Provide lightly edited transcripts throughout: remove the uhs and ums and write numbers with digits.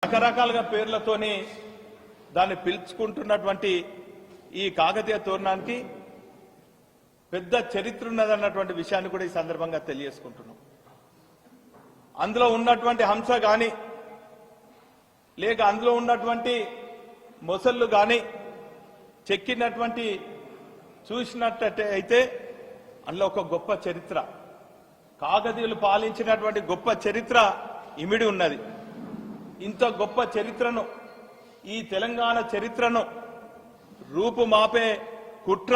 రకరకాలుగా పేర్లతోని దాన్ని పిలుచుకుంటున్నటువంటి ఈ కాకతీయ తోరణానికి పెద్ద చరిత్ర ఉన్నదన్నటువంటి విషయాన్ని కూడా ఈ సందర్భంగా తెలియజేసుకుంటున్నాం. అందులో ఉన్నటువంటి హంస గాని లేక అందులో ఉన్నటువంటి మొసళ్ళు గాని చెక్కినటువంటి చూసినట్టయితే అందులో ఒక గొప్ప చరిత్ర, కాకతీయులు పాలించినటువంటి గొప్ప చరిత్ర ఇమిడి ఉన్నది. ఇంత గొప్ప చరిత్రను, ఈ తెలంగాణ చరిత్రను రూపుమాపే కుట్ర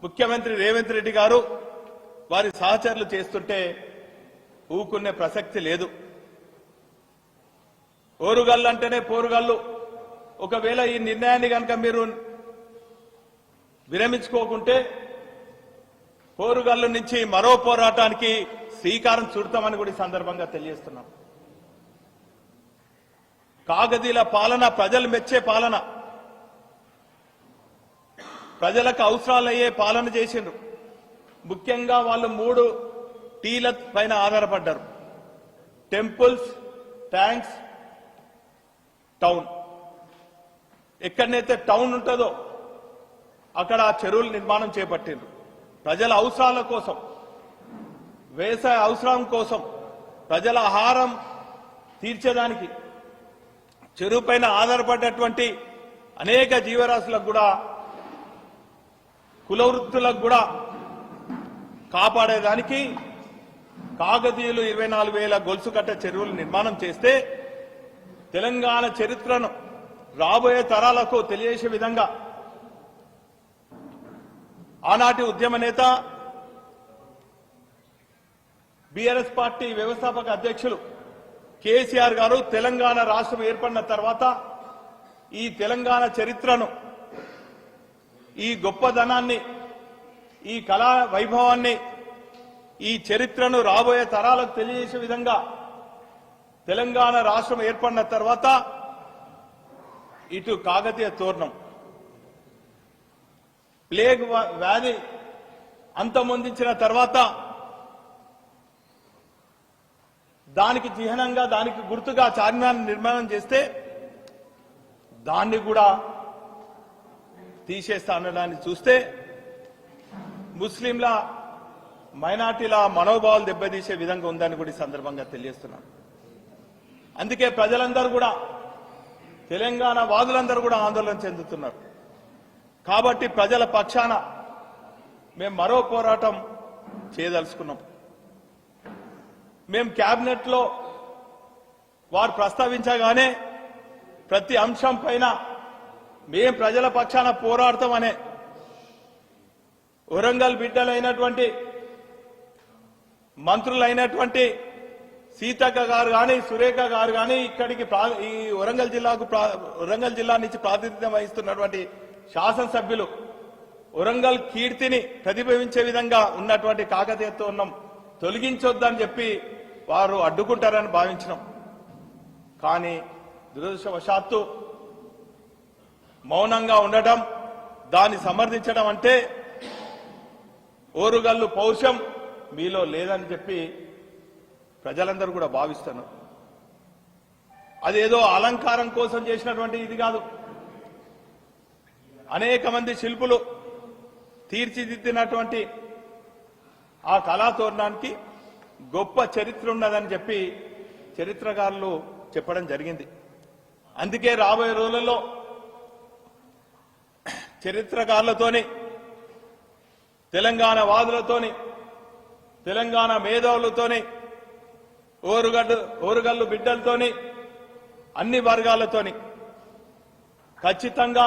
ముఖ్యమంత్రి రేవంత్ రెడ్డి గారు వారి సహచరులు చేస్తుంటే ఊకునే ప్రసక్తి లేదు. ఓరుగల్లు అంటేనే పోరుగల్లు. ఒకవేళ ఈ నిర్ణయాన్ని కనుక మీరు విరమించుకోకుంటే పోరుగల్లు నుంచి మరో పోరాటానికి శ్రీకారం చుడతామని కూడా ఈ సందర్భంగా తెలియజేస్తున్నాం. కాకతీయుల పాలన ప్రజలు మెచ్చే పాలన, ప్రజలకు అవసరాలయ్యే పాలన చేసిండ్రు. ముఖ్యంగా వాళ్ళు 3 టీల పైన ఆధారపడ్డారు: టెంపుల్స్, ట్యాంక్స్, టౌన్. ఎక్కడనైతే టౌన్ ఉంటుందో అక్కడ చెరువుల నిర్మాణం చేపట్టిండ్రు. ప్రజల అవసరాల కోసం, వ్యవసాయ అవసరం కోసం, ప్రజల ఆహారం తీర్చేదానికి చెరువు పైన ఆధారపడ్డటువంటి అనేక జీవరాశులకు కూడా, కుల వృత్తులకు కూడా కాపాడేదానికి కాకతీయులు 24,000 గొలుసు కట్ట చెరువులు నిర్మాణం చేస్తే తెలంగాణ చరిత్రను రాబోయే తరాలకు తెలియజేసే విధంగా ఆనాటి ఉద్యమ నేత బీఆర్ఎస్ పార్టీ వ్యవస్థాపక అధ్యక్షులు కేసీఆర్ గారు తెలంగాణ రాష్ట్రం ఏర్పడిన తర్వాత ఈ తెలంగాణ చరిత్రను, ఈ గొప్పదనాన్ని, ఈ కళా వైభవాన్ని, ఈ చరిత్రను రాబోయే తరాలకు తెలియజేసే విధంగా తెలంగాణ రాష్ట్రం ఏర్పడిన తర్వాత ఇటు కాకతీయ తోరణం, ప్లేగ్ వ్యాధి అంతమొందించిన తర్వాత దానికి చిహ్నంగా, దానికి గుర్తుగా చార్మినార్ నిర్మాణం చేస్తే దాన్ని కూడా తీసేస్తా అనడాన్ని చూస్తే ముస్లింల, మైనార్టీల మనోభావాలు దెబ్బతీసే విధంగా ఉందని కూడా ఈ సందర్భంగా తెలియజేస్తున్నాను. అందుకే ప్రజలందరూ కూడా, తెలంగాణ వాదులందరూ కూడా ఆందోళన చెందుతున్నారు. కాబట్టి ప్రజల పక్షాన మేము మరో పోరాటం చేయదలుచుకున్నాం. మేము కేబినెట్ లో వారు ప్రస్తావించగానే ప్రతి అంశం పైన మేం ప్రజల పక్షాన పోరాడతామనే వరంగల్ బిడ్డలైనటువంటి మంత్రులైనటువంటి సీతక్క గారు కానీ, సురేఖ గారు కానీ, ఇక్కడికి ఈ వరంగల్ జిల్లా నుంచి ప్రాతినిధ్యం వహిస్తున్నటువంటి శాసనసభ్యులు వరంగల్ కీర్తిని ప్రతిబింబించే విధంగా ఉన్నటువంటి కాకతీయ తోరణం తొలగించొద్దని చెప్పి వారు అడ్డుకుంటారని భావించినాం. కానీ దురదృష్టవశాత్తు మౌనంగా ఉండటం, దాన్ని సమర్థించడం అంటే ఓరుగల్లు పౌరుషం మీలో లేదని చెప్పి ప్రజలందరూ కూడా భావిస్తున్నారు. అదేదో అలంకారం కోసం చేసినటువంటి ఇది కాదు. అనేక మంది శిల్పులు తీర్చిదిద్దినటువంటి ఆ కళాతోరణానికి గొప్ప చరిత్ర ఉన్నదని చెప్పి చరిత్రకారులు చెప్పడం జరిగింది. అందుకే రాబోయే రోజులలో చరిత్రకారులతోని, తెలంగాణ వాదులతోని, తెలంగాణ మేధావులతోని, ఓరుగల్లు బిడ్డలతోని, అన్ని వర్గాలతోని ఖచ్చితంగా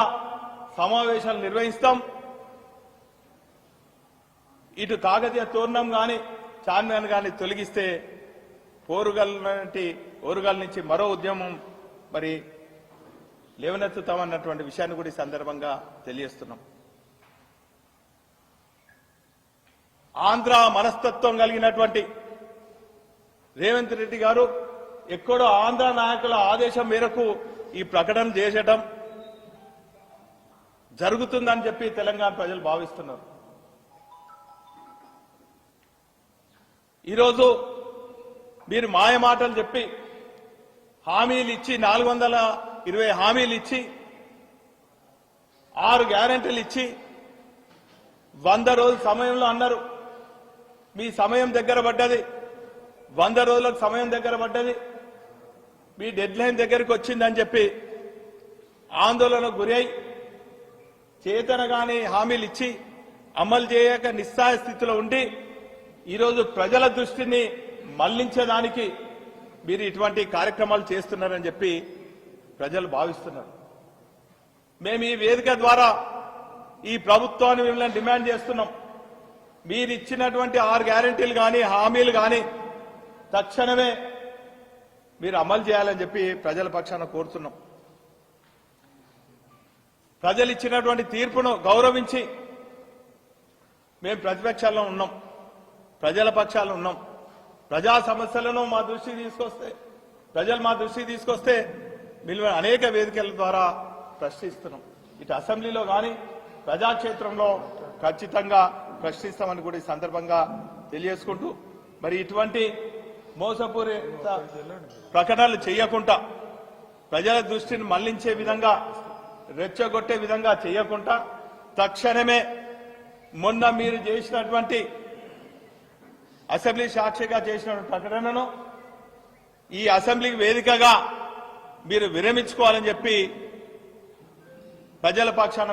సమావేశాలు నిర్వహిస్తాం. ఇటు కాకతీయ తోరణం కానీ, చార్మినార్ కానీ తొలగిస్తే ఓరుగల్ నుంచి మరో ఉద్యమం మరి లేవనెత్తుతామన్నటువంటి విషయాన్ని కూడా ఈ సందర్భంగా తెలియజేస్తున్నాం. ఆంధ్ర మనస్తత్వం కలిగినటువంటి రేవంత్ రెడ్డి గారు ఎక్కడో ఆంధ్ర నాయకుల ఆదేశం మేరకు ఈ ప్రకటన చేసేయడం జరుగుతుందని చెప్పి తెలంగాణ ప్రజలు భావిస్తున్నారు. ఈరోజు మీరు మాయ మాటలు చెప్పి హామీలు ఇచ్చి 420 హామీలు ఇచ్చి 6 గ్యారెంటీలు ఇచ్చి 100 రోజుల సమయంలో అన్నారు. మీ సమయం దగ్గర పడ్డది, 100 రోజులకు సమయం దగ్గర పడ్డది, మీ డెడ్ లైన్ దగ్గరికి వచ్చిందని చెప్పి ఆందోళనకు గురై చేతనగాని హామీలు ఇచ్చి అమలు చేయక నిస్సహాయ స్థితిలో ఉండి ఈరోజు ప్రజల దృష్టిని మళ్లించేదానికి మీరు ఇటువంటి కార్యక్రమాలు చేస్తున్నారని చెప్పి ప్రజలు భావిస్తున్నారు. మేము ఈ వేదిక ద్వారా ఈ ప్రభుత్వాన్ని మిమ్మల్ని డిమాండ్ చేస్తున్నాం. మీరు ఇచ్చినటువంటి 6 గ్యారెంటీలు కానీ హామీలు కానీ తక్షణమే మీరు అమలు చేయాలని చెప్పి ప్రజల పక్షాన కోరుతున్నాం. ప్రజలు ఇచ్చినటువంటి తీర్పును గౌరవించి మేము ప్రతిపక్షాల్లో ఉన్నాం, ప్రజల పక్షాల్లో ఉన్నాం. ప్రజా సమస్యలను మా దృష్టికి తీసుకొస్తే, ప్రజలు మా దృష్టికి తీసుకొస్తే మేము అనేక వేదికల ద్వారా ప్రశ్నిస్తున్నాం. ఇటు అసెంబ్లీలో కానీ ప్రజాక్షేత్రంలో ఖచ్చితంగా ప్రశ్నిస్తామని కూడా ఈ సందర్భంగా తెలియజేసుకుంటూ, మరి ఇటువంటి మోసపూరిత ప్రకటనలు చేయకుండా, ప్రజల దృష్టిని మళ్లించే విధంగా, రెచ్చగొట్టే విధంగా చేయకుండా తక్షణమే మొన్న మీరు చేసినటువంటి అసెంబ్లీ సాక్షిగా చేసిన ప్రకటనను ఈ అసెంబ్లీకి వేదికగా మీరు విరమించుకోవాలని చెప్పి ప్రజల పక్షాన